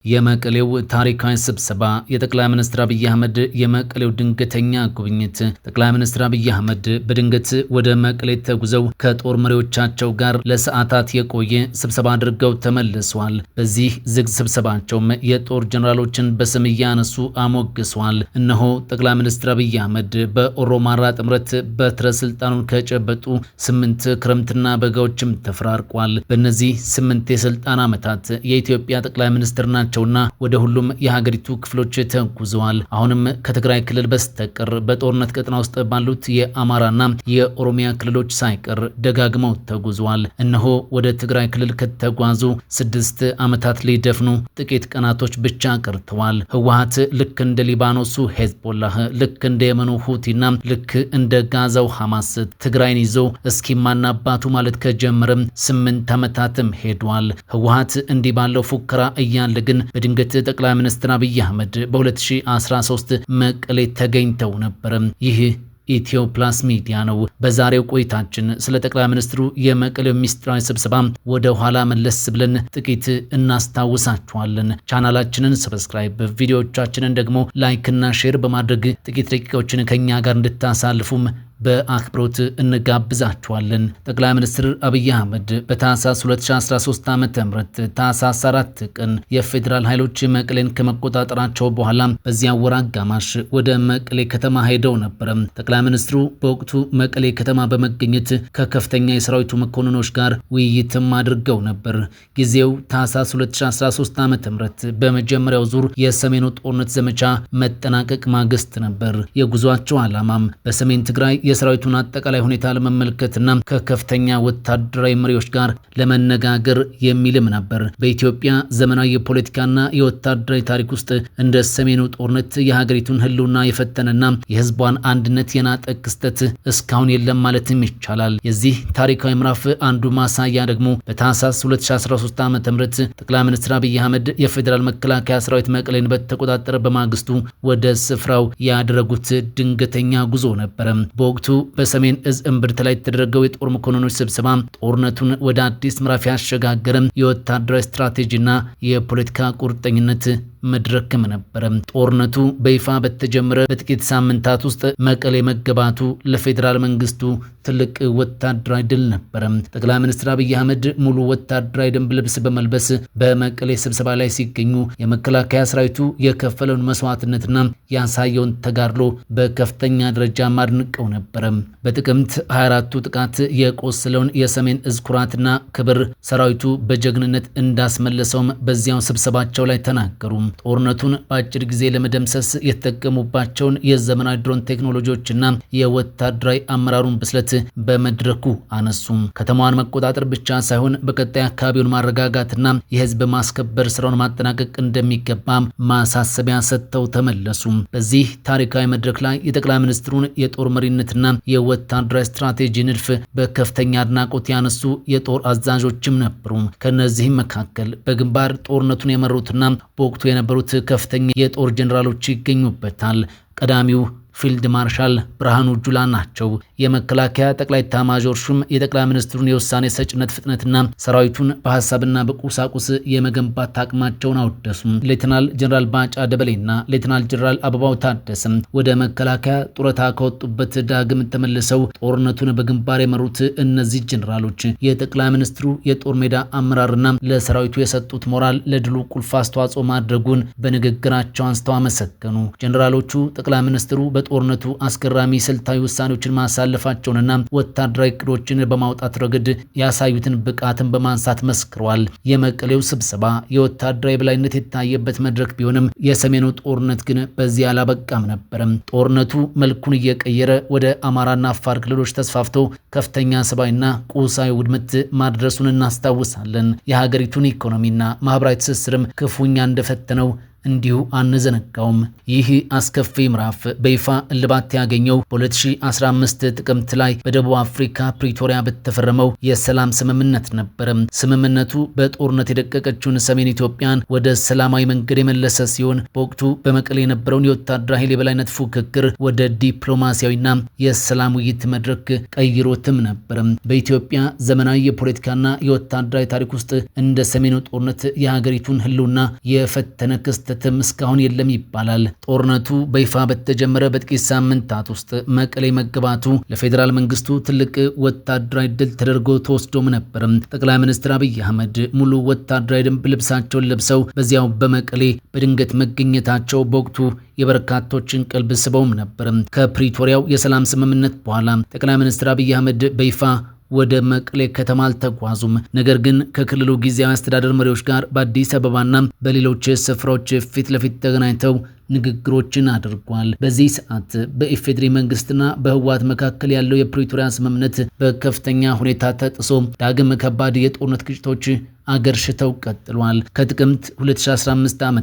የመቀሌው ታሪካዊ ስብሰባ የጠቅላይ ሚኒስትር አብይ አህመድ የመቀሌው ድንገተኛ ጉብኝት። ጠቅላይ ሚኒስትር አብይ አህመድ በድንገት ወደ መቀሌ ተጉዘው ከጦር መሪዎቻቸው ጋር ለሰዓታት የቆየ ስብሰባ አድርገው ተመልሰዋል። በዚህ ዝግ ስብሰባቸውም የጦር ጀነራሎችን በስም እያነሱ አሞግሰዋል። እነሆ ጠቅላይ ሚኒስትር አብይ አህመድ በኦሮማራ ጥምረት በትረ ስልጣኑን ከጨበጡ 8 ክረምትና በጋዎችም ተፈራርቋል። በእነዚህ 8 የስልጣን ዓመታት የኢትዮጵያ ጠቅላይ ሚኒስትር ናቸውና ወደ ሁሉም የሀገሪቱ ክፍሎች ተጉዘዋል። አሁንም ከትግራይ ክልል በስተቀር በጦርነት ቀጠና ውስጥ ባሉት የአማራና የኦሮሚያ ክልሎች ሳይቀር ደጋግመው ተጉዘዋል። እነሆ ወደ ትግራይ ክልል ከተጓዙ 6 ዓመታት ሊደፍኑ ጥቂት ቀናቶች ብቻ ቀርተዋል። ህወሓት ልክ እንደ ሊባኖሱ ሄዝቦላህ፣ ልክ እንደ የመኑ ሁቲና ልክ እንደ ጋዛው ሐማስ ትግራይን ይዞ እስኪማናባቱ ማለት ከጀመረም 8 ዓመታትም ሄዷል። ህወሓት እንዲህ ባለው ፉከራ እያለ ግን በድንገት ጠቅላይ ሚኒስትር አብይ አህመድ በ2013 መቀሌ ተገኝተው ነበር። ይህ ኢትዮ ፕላስ ሚዲያ ነው። በዛሬው ቆይታችን ስለ ጠቅላይ ሚኒስትሩ የመቀሌው ሚስጥራዊ ስብሰባ ወደ ኋላ መለስ ብለን ጥቂት እናስታውሳችኋለን። ቻናላችንን ሰብስክራይብ፣ ቪዲዮዎቻችንን ደግሞ ላይክ እና ሼር በማድረግ ጥቂት ደቂቃዎችን ከኛ ጋር እንድታሳልፉም በአክብሮት እንጋብዛችኋለን። ጠቅላይ ሚኒስትር አብይ አህመድ በታህሳስ 2013 ዓ.ም ታህሳስ 4 ቀን የፌዴራል ኃይሎች መቀሌን ከመቆጣጠራቸው በኋላ በዚያ ወር አጋማሽ ወደ መቀሌ ከተማ ሄደው ነበር። ጠቅላይ ሚኒስትሩ በወቅቱ መቀሌ ከተማ በመገኘት ከከፍተኛ የሰራዊቱ መኮንኖች ጋር ውይይትም አድርገው ነበር። ጊዜው ታህሳስ 2013 ዓ.ም በመጀመሪያው ዙር የሰሜኑ ጦርነት ዘመቻ መጠናቀቅ ማግስት ነበር። የጉዟቸው ዓላማም በሰሜን ትግራይ የሰራዊቱን አጠቃላይ ሁኔታ ለመመልከትና ከከፍተኛ ወታደራዊ መሪዎች ጋር ለመነጋገር የሚልም ነበር። በኢትዮጵያ ዘመናዊ የፖለቲካና የወታደራዊ ታሪክ ውስጥ እንደ ሰሜኑ ጦርነት የሀገሪቱን ሕልውና የፈተነና የሕዝቧን አንድነት የናጠ ክስተት እስካሁን የለም ማለትም ይቻላል። የዚህ ታሪካዊ ምዕራፍ አንዱ ማሳያ ደግሞ በታህሳስ 2013 ዓ.ም ጠቅላይ ሚኒስትር አብይ አህመድ የፌዴራል መከላከያ ሰራዊት መቀሌን በተቆጣጠረ በማግስቱ ወደ ስፍራው ያደረጉት ድንገተኛ ጉዞ ነበር። በወቅቱ በሰሜን እዝ እምብርት ላይ የተደረገው የጦር መኮንኖች ስብሰባ ጦርነቱን ወደ አዲስ ምዕራፍ ያሸጋገረ የወታደራዊ ስትራቴጂና የፖለቲካ ቁርጠኝነት መድረክም ነበረ። ጦርነቱ በይፋ በተጀመረ በጥቂት ሳምንታት ውስጥ መቀሌ መገባቱ ለፌዴራል መንግስቱ ትልቅ ወታደራዊ ድል ነበረ። ጠቅላይ ሚኒስትር አብይ አህመድ ሙሉ ወታደራዊ ደንብ ልብስ በመልበስ በመቀሌ ስብሰባ ላይ ሲገኙ የመከላከያ ሰራዊቱ የከፈለውን መስዋዕትነትና ያሳየውን ተጋድሎ በከፍተኛ ደረጃ አድንቀው ነበረ። በጥቅምት 24ቱ ጥቃት የቆሰለውን የሰሜን እዝ ኩራትና ክብር ሰራዊቱ በጀግንነት እንዳስመለሰውም በዚያው ስብሰባቸው ላይ ተናገሩ። ጦርነቱን በአጭር ጊዜ ለመደምሰስ የተጠቀሙባቸውን የዘመናዊ ድሮን ቴክኖሎጂዎችና የወታደራዊ አመራሩን ብስለት በመድረኩ አነሱም። ከተማዋን መቆጣጠር ብቻ ሳይሆን በቀጣይ አካባቢውን ማረጋጋትና የህዝብ ማስከበር ስራውን ማጠናቀቅ እንደሚገባ ማሳሰቢያ ሰጥተው ተመለሱ። በዚህ ታሪካዊ መድረክ ላይ የጠቅላይ ሚኒስትሩን የጦር መሪነትና የወታደራዊ ስትራቴጂ ንድፍ በከፍተኛ አድናቆት ያነሱ የጦር አዛዦችም ነበሩ። ከነዚህም መካከል በግንባር ጦርነቱን የመሩትና በወቅቱ የነበሩት ከፍተኛ የጦር ጀነራሎች ይገኙበታል። ቀዳሚው ፊልድ ማርሻል ብርሃኑ ጁላ ናቸው። የመከላከያ ጠቅላይ ኤታማዦር ሹም የጠቅላይ ሚኒስትሩን የውሳኔ ሰጭነት ፍጥነትና ሰራዊቱን በሐሳብና በቁሳቁስ የመገንባት አቅማቸውን አወደሱ። ሌተናል ጀነራል ባጫ ደበሌና ሌተናል ጀነራል አበባው ታደሰም ወደ መከላከያ ጡረታ ከወጡበት ዳግም ተመልሰው ጦርነቱን በግንባር የመሩት እነዚህ ጀነራሎች የጠቅላይ ሚኒስትሩ የጦር ሜዳ አመራርና ለሰራዊቱ የሰጡት ሞራል ለድሉ ቁልፍ አስተዋጽኦ ማድረጉን በንግግራቸው አንስተው አመሰገኑ። ጀነራሎቹ ጠቅላይ ሚኒስትሩ ጦርነቱ አስገራሚ ስልታዊ ውሳኔዎችን ማሳለፋቸውንና ወታደራዊ እቅዶችን በማውጣት ረገድ ያሳዩትን ብቃትን በማንሳት መስክረዋል። የመቀሌው ስብሰባ የወታደራዊ በላይነት የታየበት መድረክ ቢሆንም የሰሜኑ ጦርነት ግን በዚህ አላበቃም ነበር። ጦርነቱ መልኩን እየቀየረ ወደ አማራና አፋር ክልሎች ተስፋፍቶ ከፍተኛ ሰብአዊና ቁሳዊ ውድመት ማድረሱን እናስታውሳለን። የሀገሪቱን ኢኮኖሚና ማህበራዊ ትስስርም ክፉኛ እንደፈተነው እንዲሁ አንዘነጋውም። ይህ አስከፊ ምዕራፍ በይፋ እልባት ያገኘው በ2015 ጥቅምት ላይ በደቡብ አፍሪካ ፕሪቶሪያ በተፈረመው የሰላም ስምምነት ነበር። ስምምነቱ በጦርነት የደቀቀችውን ሰሜን ኢትዮጵያን ወደ ሰላማዊ መንገድ የመለሰ ሲሆን በወቅቱ በመቀሌ የነበረውን የወታደራዊ ኃይል የበላይነት ፉክክር ወደ ዲፕሎማሲያዊና የሰላም ውይይት መድረክ ቀይሮትም ነበር። በኢትዮጵያ ዘመናዊ የፖለቲካና የወታደራዊ ታሪክ ውስጥ እንደ ሰሜኑ ጦርነት የሀገሪቱን ህልውና የፈተነ ክስተትም እስካሁን የለም ይባላል። ጦርነቱ በይፋ በተጀመረ በጥቂት ሳምንታት ውስጥ መቀሌ መገባቱ ለፌዴራል መንግስቱ ትልቅ ወታደራዊ ድል ተደርጎ ተወስዶም ነበር። ጠቅላይ ሚኒስትር አብይ አህመድ ሙሉ ወታደራዊ ደንብ ልብሳቸውን ለብሰው በዚያው በመቀሌ በድንገት መገኘታቸው በወቅቱ የበርካቶችን ቀልብ ስበውም ነበር። ከፕሪቶሪያው የሰላም ስምምነት በኋላ ጠቅላይ ሚኒስትር አብይ አህመድ በይፋ ወደ መቀሌ ከተማ አልተጓዙም። ነገር ግን ከክልሉ ጊዜያዊ አስተዳደር መሪዎች ጋር በአዲስ አበባና በሌሎች ስፍራዎች ፊት ለፊት ተገናኝተው ንግግሮችን አድርጓል። በዚህ ሰዓት በኢፌዴሪ መንግስትና በህወሓት መካከል ያለው የፕሪቶሪያ ስምምነት በከፍተኛ ሁኔታ ተጥሶ ዳግም ከባድ የጦርነት ግጭቶች አገርሽተው ቀጥሏል። ከጥቅምት 2015 ዓ.ም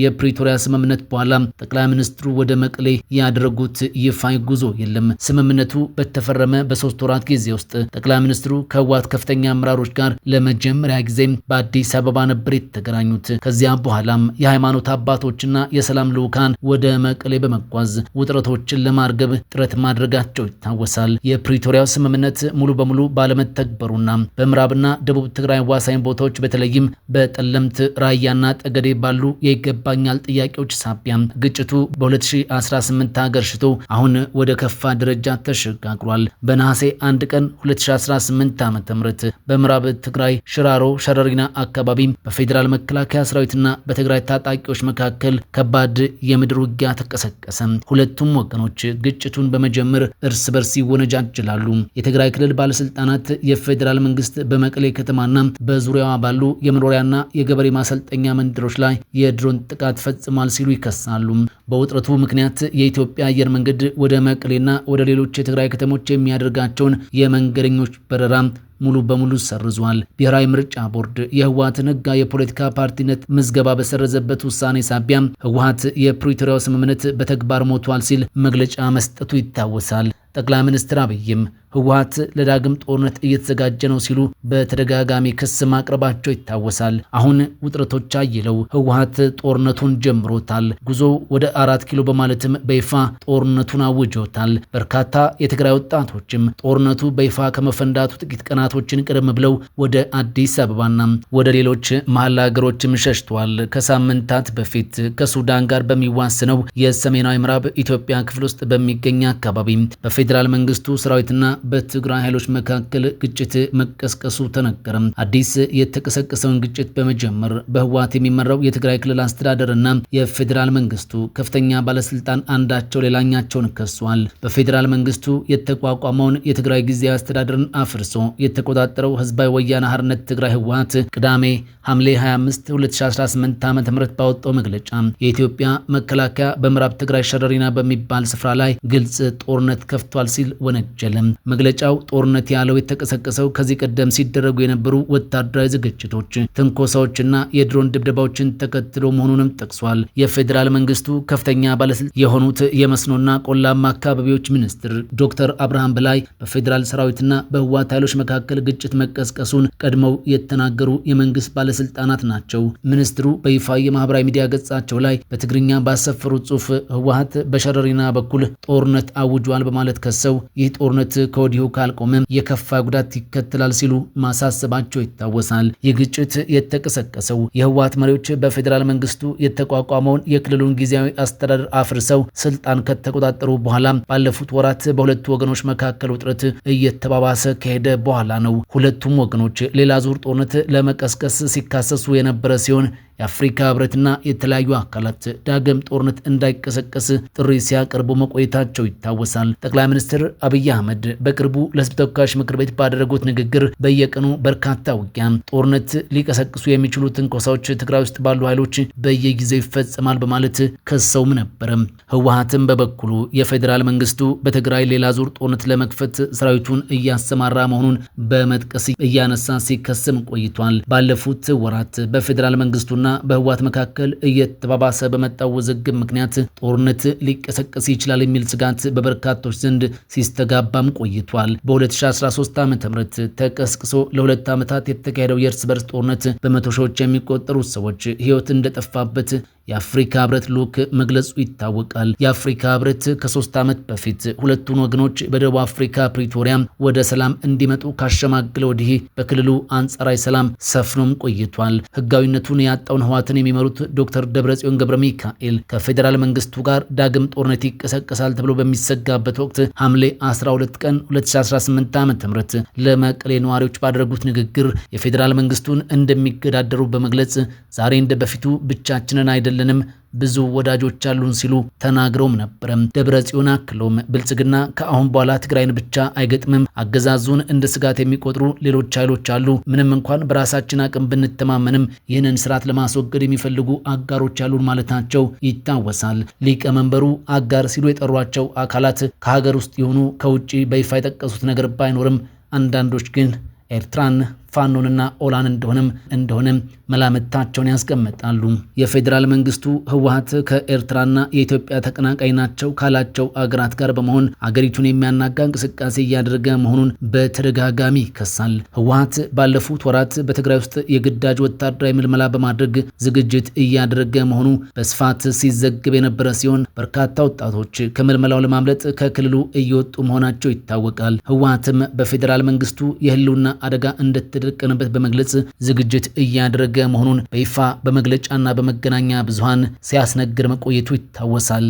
የፕሪቶሪያ ስምምነት በኋላ ጠቅላይ ሚኒስትሩ ወደ መቀሌ ያደረጉት ይፋዊ ጉዞ የለም። ስምምነቱ በተፈረመ በ3 ወራት ጊዜ ውስጥ ጠቅላይ ሚኒስትሩ ከህወሓት ከፍተኛ አመራሮች ጋር ለመጀመሪያ ጊዜ በአዲስ አበባ ነበር የተገናኙት። ከዚያ በኋላም የሃይማኖት አባቶችና የሰላም ልኡካን ወደ መቀሌ በመጓዝ ውጥረቶችን ለማርገብ ጥረት ማድረጋቸው ይታወሳል። የፕሪቶሪያው ስምምነት ሙሉ በሙሉ ባለመተግበሩና በምዕራብና ደቡብ ትግራይ ዋሳኝ ቦታዎች በተለይም በጠለምት ራያና ጠገዴ ባሉ የይገባኛል ጥያቄዎች ሳቢያ ግጭቱ በ2018 አገርሽቶ አሁን ወደ ከፋ ደረጃ ተሸጋግሯል። በነሐሴ 1 ቀን 2018 ዓ.ም በምዕራብ ትግራይ ሽራሮ ሸረሪና አካባቢ በፌዴራል መከላከያ ሰራዊትና በትግራይ ታጣቂዎች መካከል ከባድ የምድር ውጊያ ተቀሰቀሰ። ሁለቱም ወገኖች ግጭቱን በመጀመር እርስ በርስ ይወነጃጅላሉ። የትግራይ ክልል ባለስልጣናት የፌዴራል መንግስት በመቀሌ ከተማና በዙሪያዋ ባሉ የመኖሪያና የገበሬ ማሰልጠኛ መንደሮች ላይ የድሮን ጥቃት ፈጽሟል ሲሉ ይከሳሉ። በውጥረቱ ምክንያት የኢትዮጵያ አየር መንገድ ወደ መቀሌና ወደ ሌሎች የትግራይ ከተሞች የሚያደርጋቸውን የመንገደኞች በረራ ሙሉ በሙሉ ሰርዟል። ብሔራዊ ምርጫ ቦርድ የህወሓትን ህጋዊ የፖለቲካ ፓርቲነት ምዝገባ በሰረዘበት ውሳኔ ሳቢያ ህወሓት የፕሪቶሪያው ስምምነት በተግባር ሞቷል ሲል መግለጫ መስጠቱ ይታወሳል። ጠቅላይ ሚኒስትር አብይም ህወሓት ለዳግም ጦርነት እየተዘጋጀ ነው ሲሉ በተደጋጋሚ ክስ ማቅረባቸው ይታወሳል። አሁን ውጥረቶች አይለው ህወሓት ጦርነቱን ጀምሮታል። ጉዞ ወደ 4 ኪሎ በማለትም በይፋ ጦርነቱን አውጆታል። በርካታ የትግራይ ወጣቶችም ጦርነቱ በይፋ ከመፈንዳቱ ጥቂት ቀናቶችን ቀደም ብለው ወደ አዲስ አበባና ወደ ሌሎች መሐል ሀገሮችም ሸሽተዋል። ከሳምንታት በፊት ከሱዳን ጋር በሚዋስነው የሰሜናዊ ምዕራብ ኢትዮጵያ ክፍል ውስጥ በሚገኝ አካባቢ በፌዴራል መንግስቱ ሰራዊትና በትግራይ ኃይሎች መካከል ግጭት መቀስቀሱ ተነገረ። አዲስ የተቀሰቀሰውን ግጭት በመጀመር በህወሓት የሚመራው የትግራይ ክልል አስተዳደርና የፌዴራል መንግስቱ ከፍተኛ ባለስልጣን አንዳቸው ሌላኛቸውን ከሷል። በፌዴራል መንግስቱ የተቋቋመውን የትግራይ ጊዜያዊ አስተዳደርን አፍርሶ የተቆጣጠረው ህዝባዊ ወያነ ሓርነት ትግራይ ህወሓት ቅዳሜ ሐምሌ 25 2018 ዓ.ም ባወጣው መግለጫ የኢትዮጵያ መከላከያ በምዕራብ ትግራይ ሸረሪና በሚባል ስፍራ ላይ ግልጽ ጦርነት ከፍቷል ሲል ወነጀለም። መግለጫው ጦርነት ያለው የተቀሰቀሰው ከዚህ ቀደም ሲደረጉ የነበሩ ወታደራዊ ዝግጅቶች፣ ትንኮሳዎችና የድሮን ድብደባዎችን ተከትሎ መሆኑንም ጠቅሷል። የፌዴራል መንግስቱ ከፍተኛ ባለስልጣን የሆኑት የመስኖና ቆላማ አካባቢዎች ሚኒስትር ዶክተር አብርሃም በላይ በፌዴራል ሰራዊትና በህወሓት ኃይሎች መካከል ግጭት መቀስቀሱን ቀድመው የተናገሩ የመንግስት ባለስልጣናት ናቸው። ሚኒስትሩ በይፋ የማህበራዊ ሚዲያ ገጻቸው ላይ በትግርኛ ባሰፈሩት ጽሑፍ ህወሓት በሸረሪና በኩል ጦርነት አውጇል በማለት ከሰው ይህ ጦርነት ከወዲሁ ካልቆመ የከፋ ጉዳት ይከተላል ሲሉ ማሳሰባቸው ይታወሳል። ይህ ግጭት የተቀሰቀሰው የህወሓት መሪዎች በፌዴራል መንግስቱ የተቋቋመውን የክልሉን ጊዜያዊ አስተዳደር አፍርሰው ስልጣን ከተቆጣጠሩ በኋላ ባለፉት ወራት በሁለቱ ወገኖች መካከል ውጥረት እየተባባሰ ከሄደ በኋላ ነው። ሁለቱም ወገኖች ሌላ ዙር ጦርነት ለመቀስቀስ ሲካሰሱ የነበረ ሲሆን የአፍሪካ ህብረትና የተለያዩ አካላት ዳግም ጦርነት እንዳይቀሰቀስ ጥሪ ሲያቀርቡ መቆየታቸው ይታወሳል። ጠቅላይ ሚኒስትር አብይ አህመድ በቅርቡ ለህዝብ ተወካዮች ምክር ቤት ባደረጉት ንግግር በየቀኑ በርካታ ውጊያ፣ ጦርነት ሊቀሰቅሱ የሚችሉ ትንኮሳዎች ትግራይ ውስጥ ባሉ ኃይሎች በየጊዜው ይፈጸማል በማለት ከሰውም ነበር። ህወሓትም በበኩሉ የፌዴራል መንግስቱ በትግራይ ሌላ ዙር ጦርነት ለመክፈት ሰራዊቱን እያሰማራ መሆኑን በመጥቀስ እያነሳ ሲከስም ቆይቷል። ባለፉት ወራት በፌዴራል መንግስቱና በፋኖና በህወሓት መካከል እየተባባሰ በመጣው ውዝግብ ምክንያት ጦርነት ሊቀሰቀስ ይችላል የሚል ስጋት በበርካቶች ዘንድ ሲስተጋባም ቆይቷል። በ2013 ዓ.ም ተቀስቅሶ ለ2 ዓመታት የተካሄደው የእርስ በርስ ጦርነት በመቶ ሺዎች የሚቆጠሩ ሰዎች ህይወት እንደጠፋበት የአፍሪካ ህብረት ልዑክ መግለጹ ይታወቃል። የአፍሪካ ህብረት ከ3 ዓመት በፊት ሁለቱን ወገኖች በደቡብ አፍሪካ ፕሪቶሪያ ወደ ሰላም እንዲመጡ ካሸማገለ ወዲህ በክልሉ አንጻራዊ ሰላም ሰፍኖም ቆይቷል። ህጋዊነቱን ያጣውን ህወሓትን የሚመሩት ዶክተር ደብረጽዮን ገብረ ሚካኤል ከፌዴራል መንግስቱ ጋር ዳግም ጦርነት ይቀሰቀሳል ተብሎ በሚሰጋበት ወቅት ሐምሌ 12 ቀን 2018 ዓ.ም ለመቀሌ ነዋሪዎች ባደረጉት ንግግር የፌዴራል መንግስቱን እንደሚገዳደሩ በመግለጽ ዛሬ እንደ በፊቱ ብቻችንን አይደለም ብዙ ወዳጆች አሉን ሲሉ ተናግረውም ነበር። ደብረጽዮን አክሎም ብልጽግና ከአሁን በኋላ ትግራይን ብቻ አይገጥምም፣ አገዛዙን እንደ ስጋት የሚቆጥሩ ሌሎች ኃይሎች አሉ። ምንም እንኳን በራሳችን አቅም ብንተማመንም ይህንን ስርዓት ለማስወገድ የሚፈልጉ አጋሮች አሉን ማለታቸው ይታወሳል። ሊቀመንበሩ አጋር ሲሉ የጠሯቸው አካላት ከሀገር ውስጥ የሆኑ ከውጭ በይፋ የጠቀሱት ነገር ባይኖርም አንዳንዶች ግን ኤርትራን ፋኖንና ኦላን እንደሆነም መላምታቸውን ያስቀምጣሉ። የፌዴራል መንግስቱ ህወሓት ከኤርትራና የኢትዮጵያ ተቀናቃኝ ናቸው ካላቸው አገራት ጋር በመሆን አገሪቱን የሚያናጋ እንቅስቃሴ እያደረገ መሆኑን በተደጋጋሚ ይከሳል። ህወሓት ባለፉት ወራት በትግራይ ውስጥ የግዳጅ ወታደራዊ ምልመላ በማድረግ ዝግጅት እያደረገ መሆኑ በስፋት ሲዘግብ የነበረ ሲሆን በርካታ ወጣቶች ከምልመላው ለማምለጥ ከክልሉ እየወጡ መሆናቸው ይታወቃል። ህወሓትም በፌዴራል መንግስቱ የህልውና አደጋ እንደተደቀነበት በመግለጽ ዝግጅት እያደረገ መሆኑን በይፋ በመግለጫና በመገናኛ ብዙሃን ሲያስነግር መቆየቱ ይታወሳል።